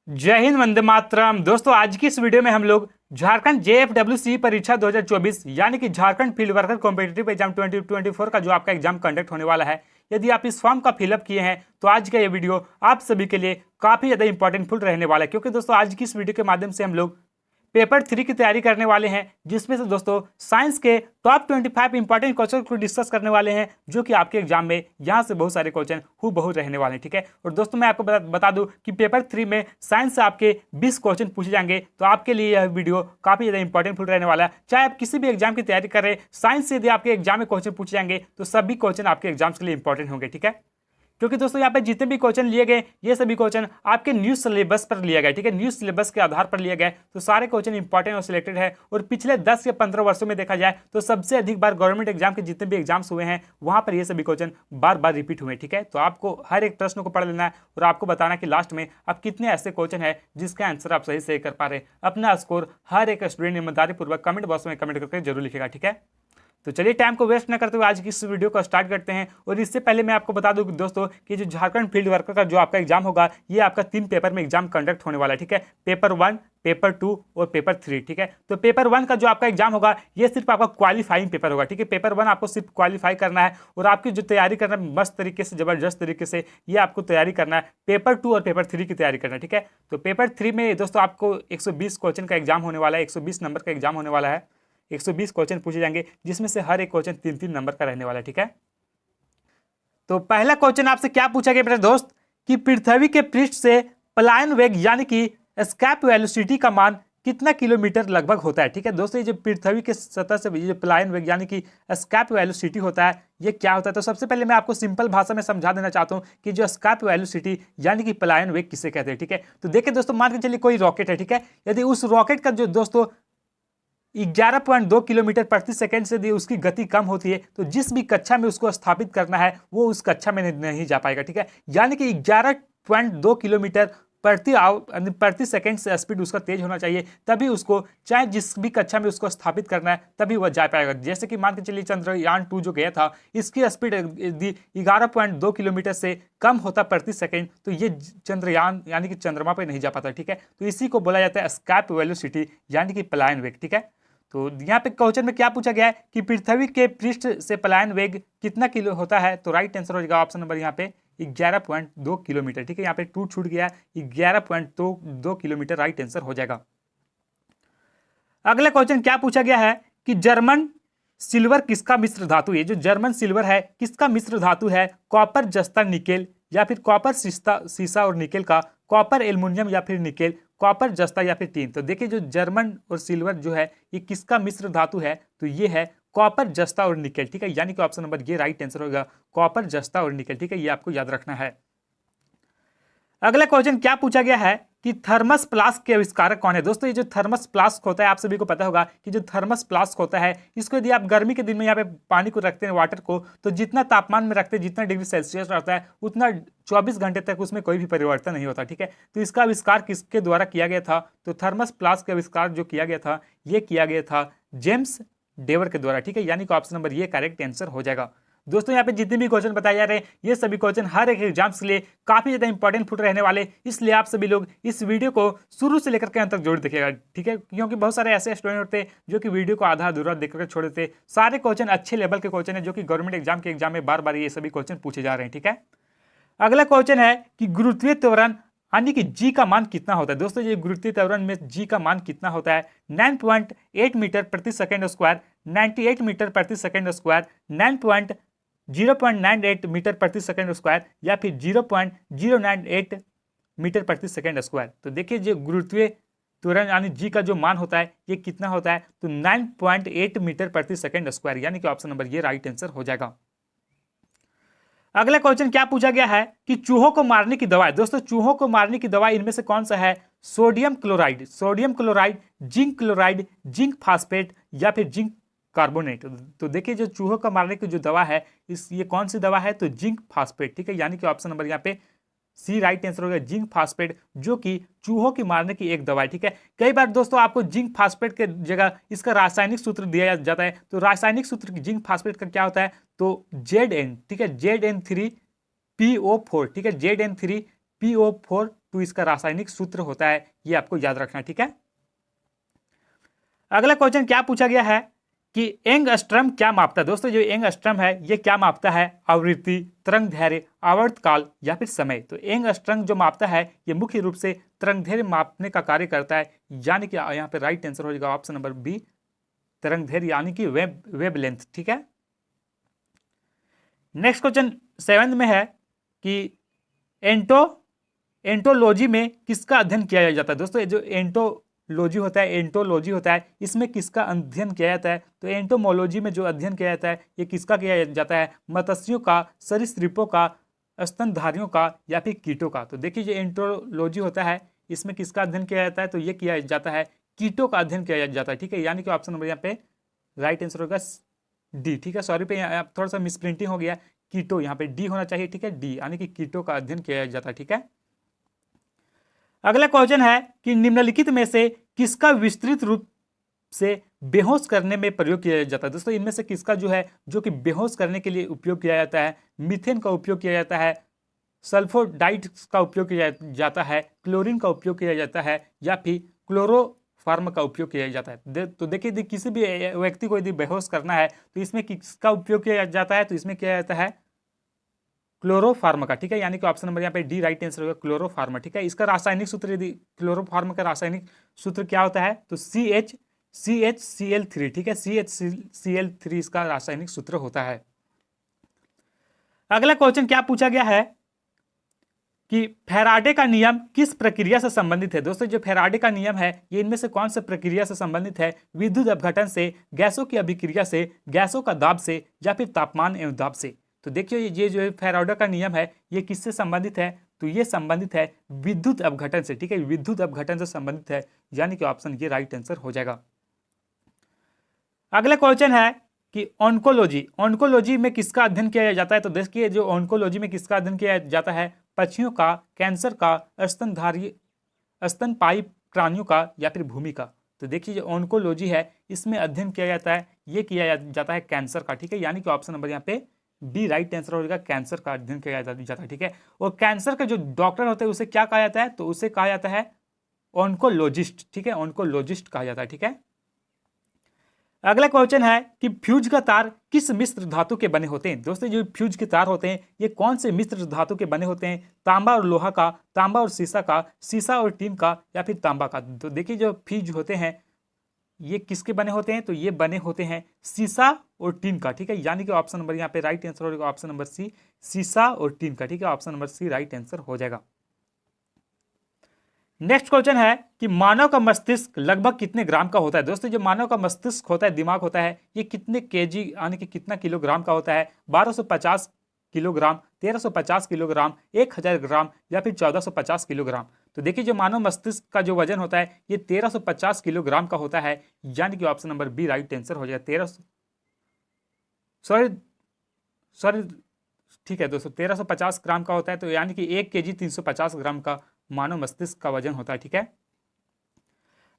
जय हिंद, वंदे मातरम। दोस्तों, आज की इस वीडियो में हम लोग झारखंड जेएफडब्ल्यूसी परीक्षा 2024 यानी कि Jharkhand field worker competitive exam 2024 का जो आपका एग्जाम कंडक्ट होने वाला है, यदि आप इस फॉर्म का फिलअप किए हैं तो आज का ये वीडियो आप सभी के लिए काफी ज्यादा इंपॉर्टेंटफुल रहने वाला है। क्योंकि दोस्तों, आज की इस वीडियो के माध्यम से हम लोग पेपर 3 की तैयारी करने वाले हैं, जिसमें से दोस्तों साइंस के टॉप 25 इंपॉर्टेंट क्वेश्चन को डिस्कस करने वाले हैं, जो कि आपके एग्जाम में यहां से बहुत सारे क्वेश्चन हूबहू रहने वाले हैं। ठीक है। और दोस्तों, मैं आपको बता दूं कि पेपर 3 में साइंस से आपके 20 क्वेश्चन पूछे जाएंगे, तो आपके लिए यह वीडियो काफी ज्यादा इंपॉर्टेंटफुल रहने वाला है। चाहे आप किसी भी एग्जाम की तैयारी कर रहे हैं, साइंस से यदि आपके एग्जाम में क्वेश्चन पूछे जाएंगे तो सभी क्वेश्चन आपके एग्जाम्स के लिए इंपॉर्टेंट होंगे। ठीक है। क्योंकि दोस्तों, यहाँ पे जितने भी क्वेश्चन लिए गए, ये सभी क्वेश्चन आपके न्यूज सिलेबस पर लिए गए। ठीक है। न्यूज सिलेबस के आधार पर लिए गए, तो सारे क्वेश्चन इंपॉर्टेंट और सिलेक्टेड है। और पिछले 10 या 15 वर्षों में देखा जाए तो सबसे अधिक बार गवर्नमेंट एग्जाम के जितने भी एग्जाम्स हुए हैं, वहां पर ये सभी क्वेश्चन बार बार रिपीट हुए। ठीक है। तो आपको हर एक प्रश्न को पढ़ लेना है और आपको बताना कि लास्ट में आप कितने ऐसे क्वेश्चन है जिसका आंसर आप सही से कर पा रहे हैं। अपना स्कोर हर एक स्टूडेंट ईमानदारी पूर्वक कमेंट बॉक्स में कमेंट करके जरूर लिखेगा। ठीक है। तो चलिए, टाइम को वेस्ट न करते हुए आज की इस वीडियो को स्टार्ट करते हैं। और इससे पहले मैं आपको बता दूं दोस्तों कि जो झारखंड फील्ड वर्कर का जो आपका एग्जाम होगा, ये आपका 3 पेपर में एग्जाम कंडक्ट होने वाला है। ठीक है। पेपर 1, पेपर 2 और पेपर 3। ठीक है। तो पेपर 1 का जो आपका एग्जाम होगा, ये सिर्फ आपका क्वालिफाइंग पेपर होगा। ठीक है। पेपर 1 आपको सिर्फ क्वालिफाई करना है और आपकी जो तैयारी करना है मस्त तरीके से, जबरदस्त तरीके से ये आपको तैयारी करना है। पेपर 2 और पेपर 3 की तैयारी करना है। ठीक है। तो पेपर 3 में दोस्तों आपको 120 क्वेश्चन का एग्जाम होने वाला है, 120 नंबर का एग्जाम होने वाला है। 120 क्वेश्चन पूछे जाएंगे, जिसमें से हर एक क्वेश्चन 3-3 नंबर का रहने वाला है। ठीक है। तो पहला क्वेश्चन आपसे क्या पूछा गया मेरे दोस्त, कि पृथ्वी के पृष्ठ से पलायन वेग यानी कि एस्केप वेलोसिटी का मान कितना किलोमीटर लगभग होता है। ठीक है दोस्तों, ये जो पृथ्वी के सतह से ये जो पलायन वेग यानी कि एस्केप वेलोसिटी होता है, ये क्या होता है। तो सबसे पहले मैं आपको सिंपल भाषा में समझा देना चाहता हूं कि जो एस्केप वेलोसिटी यानी कि पलायन वेग किसे कहते हैं। ठीक है। तो देखिए दोस्तों, मान के चलिए कोई रॉकेट है। ठीक है। यदि उस रॉकेट का जो दोस्तों 11.2 किलोमीटर प्रति सेकंड से उसकी गति कम होती है, तो जिस भी कक्षा में उसको स्थापित करना है वो उस कक्षा में नहीं जा पाएगा। ठीक है। यानी कि 11.2 किलोमीटर प्रति सेकंड से स्पीड उसका तेज होना चाहिए, तभी उसको चाहे जिस भी कक्षा में उसको स्थापित करना है तभी वह जा पाएगा। जैसे कि मान के चलिए चंद्रयान 2 जो गया था, इसकी स्पीड 11.2 किलोमीटर से कम होता प्रति सेकंड, तो ये चंद्रयान यानी कि चंद्रमा पर नहीं जा पाता। ठीक है। तो इसी को बोला जाता है एस्केप वेलोसिटी यानी कि पलायन वेग। ठीक है। तो यहाँ पे क्वेश्चन में क्या पूछा गया है कि पृथ्वी के पृष्ठ से पलायन वेग कितना किलो होता है, तो राइट आंसर हो जाएगा ऑप्शन नंबर यहाँ पे 11.2 किलोमीटर। ठीक है। यहाँ पे 2 छूट गया, 11.2 किलोमीटर राइट आंसर हो जाएगा। अगला क्वेश्चन क्या पूछा गया है कि जर्मन सिल्वर किसका मिश्र धातु है। जो जर्मन सिल्वर है किसका मिश्र धातु है, कॉपर, जस्ता, निकेल या फिर कॉपर, सीसा और निकेल का, कॉपर, एल्युमिनियम या फिर निकेल, कॉपर, जस्ता या फिर टीन। तो देखिए, जो जर्मन और सिल्वर जो है ये किसका मिश्र धातु है, तो ये है कॉपर, जस्ता और निकेल। ठीक है। यानी कि ऑप्शन नंबर ये राइट आंसर होगा, कॉपर, जस्ता और निकेल। ठीक है। ये आपको याद रखना है। अगला क्वेश्चन क्या पूछा गया है कि थर्मस फ्लास्क के आविष्कारक कौन है। दोस्तों, ये जो थर्मस फ्लास्क होता है, आप सभी को पता होगा कि जो थर्मस फ्लास्क होता है, इसको यदि आप गर्मी के दिन में यहाँ पे पानी को रखते हैं, वाटर को, तो जितना तापमान में रखते हैं, जितना डिग्री सेल्सियस रहता है, उतना 24 घंटे तक उसमें कोई भी परिवर्तन नहीं होता। ठीक है। तो इसका आविष्कार किसके द्वारा किया गया था, तो थर्मस फ्लास्क का आविष्कार जो किया गया था, ये किया गया था जेम्स डेवर के द्वारा। ठीक है। यानी कि ऑप्शन नंबर ये करेक्ट आंसर हो जाएगा। दोस्तों, यहाँ पे जितने भी क्वेश्चन बताए जा रहे हैं, ये सभी क्वेश्चन हर एक एग्जाम्स के लिए काफी ज्यादा इंपॉर्टेंट फुट रहने वाले, इसलिए आप सभी लोग इस वीडियो को शुरू से लेकर के अंत तक जरूर देखिएगा। ठीक है। क्योंकि बहुत सारे ऐसे स्टूडेंट होते हैं जो कि वीडियो को आधा अधूरा देख करके छोड़ देते हैं। सारे क्वेश्चन अच्छे लेवल के क्वेश्चन है, जो कि गवर्नमेंट एग्जाम में बार बार ये सभी क्वेश्चन पूछे जा रहे हैं। ठीक है। अगला क्वेश्चन है कि गुरुत्वीय त्वरण यानी कि जी का मान कितना होता है। दोस्तों, ये गुरुत्वीय त्वरण में जी का मान कितना होता है, 9.8 मीटर प्रति सेकंड स्क्वायर, 98 मीटर प्रति सेकंड स्क्वायर, 0.98 मीटर प्रति सेकंड स्क्वायर या फिर 0.098 मीटर प्रति सेकंड स्क्वायर। तो देखिए, जो गुरुत्वीय त्वरण यानी जी का जो मान होता है, ये कितना होता है, तो 9.8 मीटर प्रति सेकंड स्क्वायर। यानी कि ऑप्शन नंबर ये राइट आंसर हो जाएगा। अगला क्वेश्चन क्या पूछा गया है कि चूहों को मारने की दवा। दोस्तों, चूहों को मारने की दवा इनमें से कौन सा है, sodium chloride, zinc chloride, zinc phosphate या फिर जिंक कार्बोनेट। तो देखिए, जो चूहों का मारने की जो दवा है, ये कौन सी दवा है, तो जिंक फास्फेट। ठीक है। यानी कि ऑप्शन नंबर यहाँ पे सी राइट आंसर होगा, जिंक फास्फेट, जो कि चूहों की मारने की एक दवा है। ठीक है। कई बार दोस्तों आपको जिंक फास्फेट के जगह इसका रासायनिक सूत्र दिया जाता है, तो रासायनिक सूत्र जिंक फास्फेट का क्या होता है, तो Zn। ठीक है। Zn3PO4। ठीक है। Zn3PO4 H2 इसका रासायनिक सूत्र होता है, ये आपको याद रखना, ठीक है। अगला क्वेश्चन क्या पूछा गया है कि एंगस्ट्रम क्या मापता है। दोस्तों जो एंगस्ट्रम है ये क्या मापता है, आवृत्ति, तरंग दैर्घ्य, आवर्तकाल या फिर समय। तो एंगस्ट्रम जो मापता है ये मुख्य रूप से तरंग दैर्घ्य मापने का कार्य करता है, यानी कि यहाँ पे राइट आंसर हो जाएगा ऑप्शन नंबर बी, तरंग दैर्घ्य यानी कि वेवलेंथ, ठीक है। नेक्स्ट क्वेश्चन 7 में है कि एंटोलॉजी में किसका अध्ययन किया जाता है। दोस्तों जो एंटोलॉजी होता है इसमें किसका अध्ययन किया जाता है। तो एंटोमोलॉजी में जो अध्ययन किया जाता है ये किसका किया जाता है, मत्स्यों का, सरीसृपों का, स्तनधारियों का या फिर कीटों का। तो देखिए जो एंटोलॉजी होता है इसमें किसका अध्ययन किया जाता है, तो ये किया जाता है कीटों का अध्ययन किया जाता है, ठीक है। यानी कि ऑप्शन नंबर यहाँ पे राइट आंसर होगा डी, ठीक है। सॉरी पे यहाँ थोड़ा सा मिसप्रिंटिंग हो गया, कीटो यहाँ पे डी होना चाहिए, ठीक है, डी, यानी कि कीटों का अध्ययन किया जाता है, ठीक है। अगला क्वेश्चन है कि निम्नलिखित में से किसका विस्तृत रूप से बेहोश करने में प्रयोग किया जाता है। दोस्तों इनमें से किसका जो है जो कि बेहोश करने के लिए उपयोग किया जाता है, मीथेन का उपयोग किया जाता है, सल्फोडाइड का उपयोग किया जाता है, क्लोरीन का उपयोग किया जाता है या फिर क्लोरोफार्म का उपयोग किया जाता है। तो देखिए किसी भी व्यक्ति को यदि बेहोश करना है तो इसमें किसका उपयोग किया जाता है, तो इसमें किया जाता है क्लोरोफार्म का, ठीक है। यानी कि ऑप्शन नंबर यहाँ पे डी राइट आंसर होगा, क्लोरोफार्म, ठीक है। इसका रासायनिक सूत्र यदि क्लोरोफार्म का रासायनिक सूत्र क्या होता है, तो CHCl3, ठीक है, CHCl3 इसका रासायनिक सूत्र होता है। अगला क्वेश्चन क्या पूछा गया है कि फैराडे का नियम किस प्रक्रिया से संबंधित है। दोस्तों जो फैराडे का नियम है ये इनमें से कौन सी प्रक्रिया से संबंधित है, विद्युत अपघटन से, गैसों की अभिक्रिया से, गैसों का दाब से या फिर तापमान एवं दाब से। तो देखिए ये जो फैराडे का नियम है ये किससे संबंधित है, तो ये संबंधित है विद्युत अपघटन से, ठीक है, विद्युत अपघटन से संबंधित है, यानी कि ऑप्शन ये राइट आंसर हो जाएगा। अगला क्वेश्चन है कि ऑन्कोलॉजी में किसका अध्ययन किया जाता है। तो देखिए जो ऑन्कोलॉजी में किसका अध्ययन किया जाता है, पक्षियों का, कैंसर का, स्तनपायी प्राणियों का या फिर भूमि का। तो देखिए जो ऑन्कोलॉजी है इसमें अध्ययन किया जाता है, ये किया जाता है कैंसर का, ठीक है। यानी कि ऑप्शन नंबर यहाँ पे बी राइट आंसर हो जाएगा, कैंसर का अध्ययन किया जाता है, ठीक है। और कैंसर का जो डॉक्टर होते हैं उसे क्या कहा जाता है, तो उसे कहा जाता है ऑन्कोलॉजिस्ट, ठीक है, ऑन्कोलॉजिस्ट कहा जाता है, ठीक है। अगला क्वेश्चन है कि फ्यूज का तार किस मिश्र धातु के बने होते हैं। दोस्तों जो फ्यूज के तार होते हैं ये कौन से मिश्र धातु के बने होते हैं, तांबा और लोहा का, तांबा और सीसा का, सीसा और टीन का या फिर तांबा का। तो देखिए जो फ्यूज होते हैं ये किसके बने होते हैं, तो ये बने होते हैं सीसा और टीन का, ठीक है। यानी कि ऑप्शन नंबर यहाँ पे राइट आंसर हो जाएगा ऑप्शन नंबर सी, सीसा और टीन का, ठीक है। Option number C right answer हो जाएगा। नेक्स्ट क्वेश्चन है कि मानव का मस्तिष्क लगभग कितने ग्राम का होता है। दोस्तों जो मानव का मस्तिष्क होता है, दिमाग होता है, ये कितने केजी यानी कि कितना किलोग्राम का होता है, 1250 किलोग्राम, 1350 किलोग्राम, 1000 ग्राम या फिर 1450 किलोग्राम। तो देखिए जो मानव मस्तिष्क का जो वजन होता है ये 1350 किलोग्राम का होता है, यानी कि option number B right answer हो जाएगा। सॉरी ठीक है दोस्तों, 1350 ग्राम का होता है, तो यानी कि 1 kg 350 ग्राम का मानव मस्तिष्क का वजन होता है, ठीक है।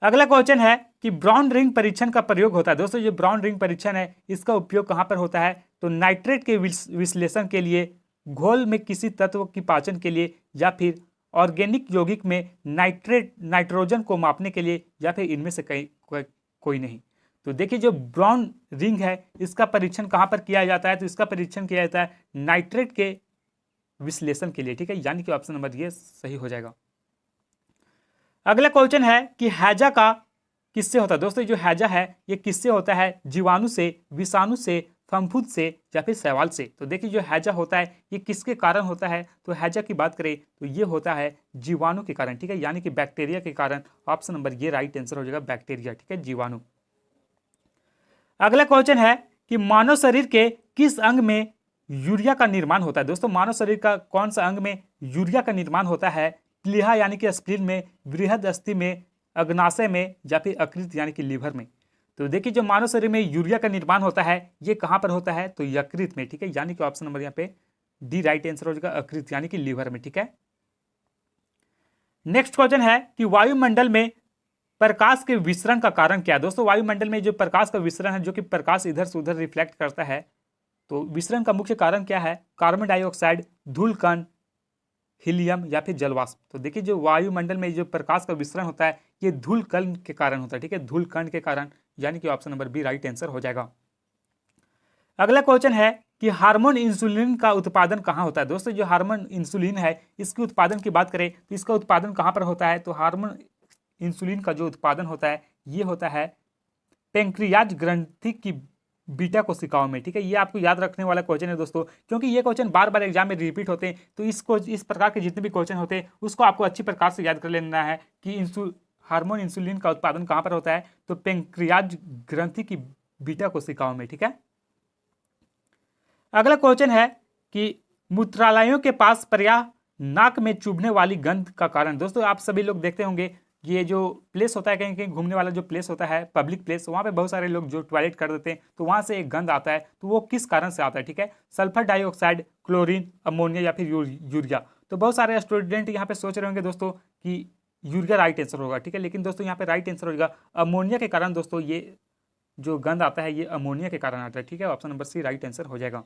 अगला क्वेश्चन है कि ब्राउन रिंग परीक्षण का प्रयोग होता है। दोस्तों जो ब्राउन रिंग परीक्षण है इसका उपयोग कहां पर होता है, तो नाइट्रेट के विश्लेषण के लिए, घोल में किसी तत्व की पाचन के लिए या फिर ऑर्गेनिक यौगिक में नाइट्रोजन को मापने के लिए या फिर इनमें से कोई नहीं। तो देखिए जो ब्राउन रिंग है इसका परीक्षण कहां पर किया जाता है, तो इसका परीक्षण किया जाता है नाइट्रेट के विश्लेषण के लिए, ठीक है। यानी कि ऑप्शन नंबर ये सही हो जाएगा। अगला क्वेश्चन है कि हैजा का किससे होता है। दोस्तों जो हैजा है ये किससे होता है, जीवाणु से, विषाणु से, फफूंद से या फिर शैवाल से। तो देखिए जो हैजा होता है ये किसके कारण होता है, तो हैजा की बात करें तो ये होता है जीवाणु के कारण, ठीक है, यानी कि बैक्टीरिया के कारण। ऑप्शन नंबर ये राइट आंसर हो जाएगा, बैक्टीरिया, ठीक है, जीवाणु। अगला क्वेश्चन है कि मानव शरीर के किस अंग में यूरिया का निर्माण होता है। दोस्तों मानव शरीर का कौन सा अंग में यूरिया का निर्माण होता है, प्लीहा यानी कि स्प्लीन में, बृहद अस्थि में, अग्नाशय में या फिर यकृत यानी कि लीवर में। तो देखिए जो मानव शरीर में यूरिया का निर्माण होता है ये कहां पर होता है, तो यकृत में, ठीक है। यानी कि ऑप्शन नंबर यहाँ पे डी राइट आंसर हो जाएगा, यकृत यानी कि लीवर में, ठीक है। नेक्स्ट क्वेश्चन है कि वायुमंडल में प्रकाश के विसरण का कारण क्या है। दोस्तों वायुमंडल में जो प्रकाश का विसरण है, जो कि प्रकाश इधर से उधर रिफ्लेक्ट करता है, तो विसरण का मुख्य कारण क्या है, कार्बन डाइऑक्साइड, धूल कण, हीलियम या फिर जलवाष्प। तो देखिए जो वायुमंडल में जो प्रकाश का विसरण होता है ये धूल कण के कारण होता है, ठीक है, धूल कण के कारण, यानी कि option number B right answer हो जाएगा। अगला क्वेश्चन है कि हार्मोन इंसुलिन का उत्पादन कहाँ होता है। दोस्तों जो हार्मोन इंसुलिन है इसके उत्पादन की बात करें तो इसका उत्पादन कहाँ पर होता है, तो हार्मोन इंसुलिन का जो उत्पादन होता है ये होता है पेंक्रियाज ग्रंथि की बीटा कोशिकाओं में, ठीक है। ये आपको याद रखने वाला क्वेश्चन है दोस्तों, क्योंकि ये क्वेश्चन बार बार एग्जाम में रिपीट होते हैं, तो इस प्रकार के जितने भी क्वेश्चन होते हैं उसको आपको अच्छी प्रकार से याद कर लेना है कि हार्मोन इंसुलिन का उत्पादन कहाँ पर होता है, तो पेंक्रियाज ग्रंथि की बीटा कोशिकाओं में, ठीक है। अगला क्वेश्चन है कि मूत्रालयों के पास प्रायः नाक में चुभने वाली गंध का कारण। दोस्तों आप सभी लोग देखते होंगे ये जो प्लेस होता है, कहीं कहीं घूमने वाला जो प्लेस होता है, पब्लिक प्लेस, वहाँ पे बहुत सारे लोग जो टॉयलेट कर देते हैं तो वहाँ से एक गंध आता है, तो वो किस कारण से आता है, ठीक है। सल्फर डाइऑक्साइड, क्लोरीन, अमोनिया या फिर यूरिया। तो बहुत सारे स्टूडेंट यहाँ पे सोच रहे होंगे दोस्तों कि यूरिया राइट आंसर होगा, ठीक है, लेकिन दोस्तों यहाँ पे राइट आंसर होगा अमोनिया के कारण। दोस्तों ये जो गंध आता है ये अमोनिया के कारण आता है, ठीक है, option number C right answer हो जाएगा।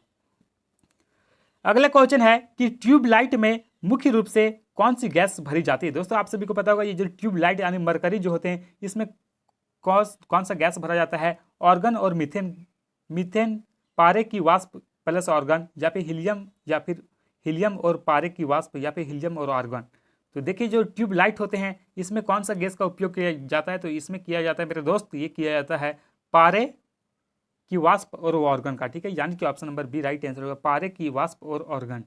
अगला क्वेश्चन है कि ट्यूबलाइट में मुख्य रूप से कौन सी गैस भरी जाती है। दोस्तों आप सभी को पता होगा ये जो ट्यूबलाइट यानी मरकरी जो होते हैं इसमें कौन सा गैस भरा जाता है, ऑर्गन और मीथेन पारे की वाष्प प्लस ऑर्गन, या फिर हीलियम और पारे की वाष्प, या फिर हीलियम और आर्गन। तो देखिए जो ट्यूबलाइट होते हैं इसमें कौन सा गैस का उपयोग किया जाता है, तो इसमें किया जाता है मेरे दोस्त, ये किया जाता है पारे की वाष्प और ऑर्गन का, ठीक है, यानी कि option number B right answer होगा, पारे की वाष्प और ऑर्गन।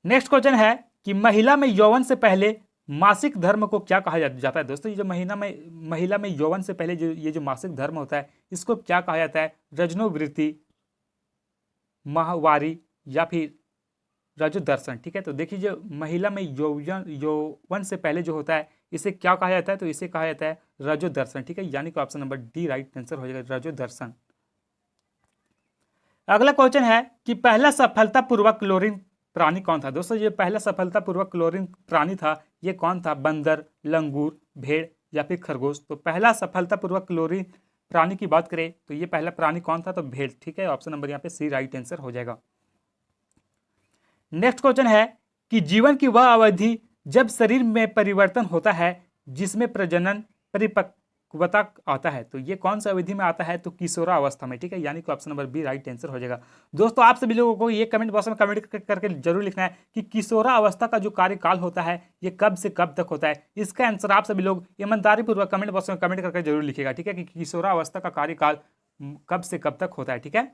नेक्स्ट क्वेश्चन है कि महिला में यौवन से पहले मासिक धर्म को क्या कहा जाता है। दोस्तों ये जो महिला में यौवन से पहले जो ये जो मासिक धर्म होता है इसको क्या कहा जाता है, रजनोवृत्ति, माहवारी या फिर रजोदर्शन, ठीक है। तो देखिए जो महिला में यौवन से पहले जो होता है इसे क्या कहा जाता है, तो इसे कहा जाता है रजोदर्शन, ठीक है, यानी कि option number D right answer हो जाएगा, रजोदर्शन। अगला क्वेश्चन है कि पहला सफलतापूर्वक क्लोरीन प्राणी कौन था। दोस्तों ये पहला सफलतापूर्वक क्लोरीन प्राणी था ये कौन था, बंदर, लंगूर, भेड़ या फिर खरगोश। तो पहला सफलतापूर्वक क्लोरीन प्राणी की बात करें तो ये पहला प्राणी कौन था, तो भेड़, ठीक है, ऑप्शन नंबर यहाँ पे सी राइट आंसर हो जाएगा। नेक्स्ट क्वेश्चन है कि जीवन की वह अवधि जब शरीर में परिवर्तन होता है जिसमें प्रजनन परिपक्वता आता है, तो ये कौन सा अवधि में आता है, तो किशोरावस्था में, ठीक है, यानी कि option number B right answer हो जाएगा। दोस्तों आप सभी लोगों को ये कमेंट बॉक्स में कमेंट करके जरूर लिखना है कि किशोरावस्था का जो कार्यकाल होता है ये कब से कब तक होता है। इसका आंसर आप सभी लोग ईमानदारी पूर्वक कमेंट बॉक्स में कमेंट करके जरूर लिखेगा, ठीक है, कि किशोरावस्था का कार्यकाल कब से कब तक होता है, ठीक है।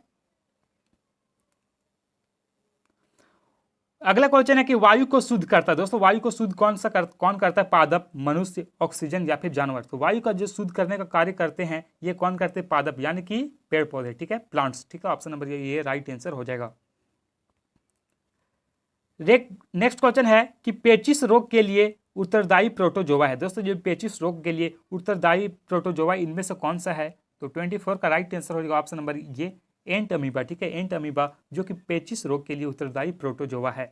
अगला क्वेश्चन है कि वायु को शुद्ध करता है। दोस्तों वायु को शुद्ध कौन करता है, पादप, मनुष्य, ऑक्सीजन या फिर जानवर। तो वायु का जो शुद्ध करने का कार्य करते हैं ये कौन करते हैं, पादप, यानी कि पेड़ पौधे, ठीक है, प्लांट्स, ठीक है, ऑप्शन नंबर ये राइट आंसर हो जाएगा। नेक्स्ट क्वेश्चन है कि पेचिश रोग के लिए उत्तरदायी प्रोटोजोआ है। दोस्तों जो पेचिश रोग के लिए उत्तरदायी प्रोटोजोआ इनमें से कौन सा है, तो 24 का राइट आंसर हो जाएगा ऑप्शन नंबर ये एंट अमीबा, ठीक है, एंट अमीबा जो कि पेचिश रोग के लिए उत्तरदायी प्रोटोजोआ है।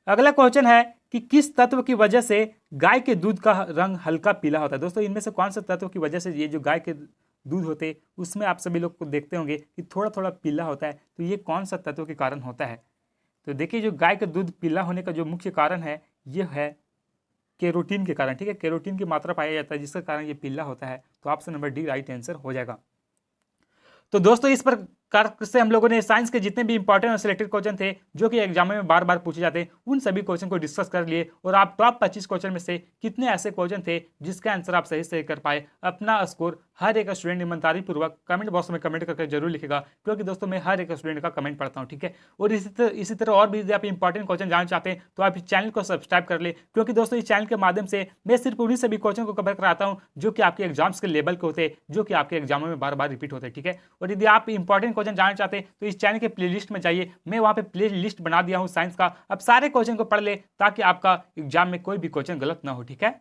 अगला क्वेश्चन है कि किस तत्व की वजह से गाय के दूध का रंग हल्का पीला होता है। दोस्तों इनमें से कौन सा तत्व की वजह से ये जो गाय के दूध होते हैं उसमें आप सभी लोग को देखते होंगे कि थोड़ा थोड़ा पीला होता है, तो ये कौन सा तत्व के कारण होता है। तो देखिए जो गाय का दूध पीला होने का जो मुख्य कारण है ये है केरोटीन के कारण, ठीक है, केरोटीन की मात्रा पाया जाता है जिसके कारण ये पीला होता है, तो option number D right answer हो जाएगा। तो दोस्तों इस प्रकार से हम लोगों ने साइंस के जितने भी इंपॉर्टेंट और सिलेक्टेड क्वेश्चन थे जो कि एग्जाम में बार बार पूछे जाते हैं उन सभी क्वेश्चन को डिस्कस कर लिए, और आप टॉप 25 क्वेश्चन में से कितने ऐसे क्वेश्चन थे जिसका आंसर आप सही कर पाए, अपना स्कोर हर एक स्टूडेंट ईमानदारी पूर्वक कमेंट बॉक्स में कमेंट करके जरूर लिखेगा, क्योंकि दोस्तों मैं हर एक स्टूडेंट का कमेंट पढ़ता हूँ, ठीक है। और इसी तरह और भी यदि आप इंपॉर्टेंट क्वेश्चन जानना चाहते हैं तो आप इस चैनल को सब्सक्राइब कर ले, क्योंकि दोस्तों इस चैनल के माध्यम से मैं सिर्फ उन्हीं सभी क्वेश्चन को कवर कराता हूँ जो कि आपके एग्जाम्स के लेवल के होते हैं, जो कि आपके एग्जामों में बार बार रिपीट होते हैं, ठीक है। और यदि आप इंपॉर्टेंट क्वेश्चन जानना चाहते हैं तो इस चैनल के प्लेलिस्ट में जाइए, मैं वहां पे प्ले लिस्ट बना दिया हूं साइंस का, अब सारे क्वेश्चन को पढ़ ले ताकि आपका एग्जाम में कोई भी क्वेश्चन गलत ना हो, ठीक है।